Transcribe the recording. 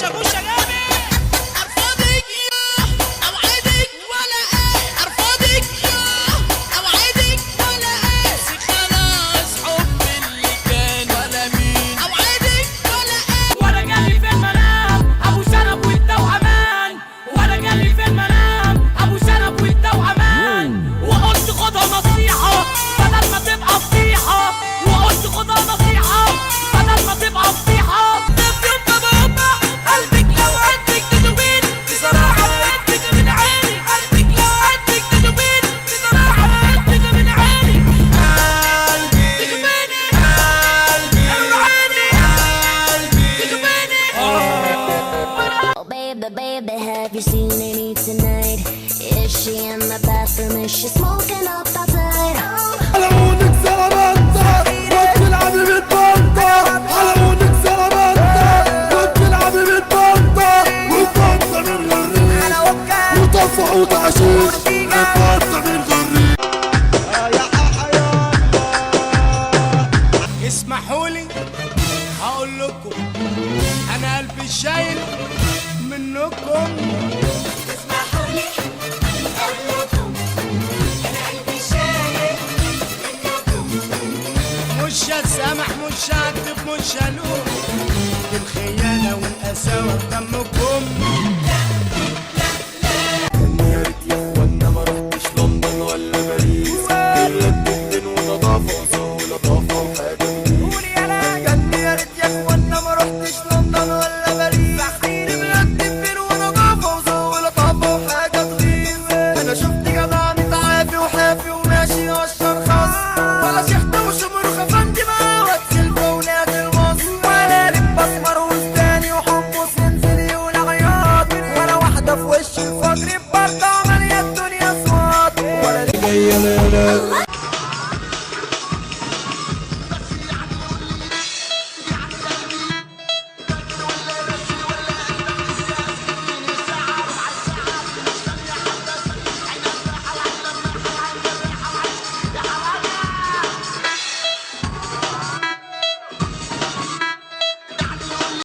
خش يا جامد. ارفضك اوعدك ولا ايه، ارفضك اوعدك ولا ايه، خلاص حب اللي كان ولا مين، اوعدك ولا ايه. وانا جالي في المنام ابو شنب والتوأمان، وانا جالي في المنام ابو شنب والتوأمان، وقلت خدها نصيحة بدل ما تبقى فضيحة، وقلت خدها نصيحة بدل ما تبقى فضيحة. قلبك لو قدك تدوبين بصراحة قدك من عيني، قلبك لو قدك تدوبين بصراحة قدك من عيني. قلبي تدوبيني، قلبي عيني، قلبي تدوبيني. Oh baby, baby, have you seen Amy tonight? Is she in the bathroom? Is she smoking up outside? على عودك سلامانتا وبتلعبي بالباندا، على عودك سلامانتا وبتلعبي بالباندا، والباندا من غريب وطفح وتعشيش الباندا من غريب. اسمحولي هقول لكم انا قلبي شايل منكم. اسمحولي هقول لكم انا قلبي شايل منكم. مش هسامح مش هكتب مش هلوم، الخيانة والقساوة بدمكم. يا ريت يا اخوانا ما رحتش لندن ولا باريس، غير الدين ونظافة ولطافة وحاجة قولي انا جد يا ريت يا اخوانا ما رحتش لندن ولا باريس، تحقير بلاد الدين ونظافة وذوق لطافة وحاجة تغيظ. انا شفت جدع متعافي وحافي وماشي واشهر خاص، ولا شحت وشمر خفندي ما واتسل فولاد المصر، ولا لب اسمر وسداني وحمص ينزل والعياط، ولا واحدة في وش الفجر ببردة ومالية الدنيا صوت، ولا جاية لا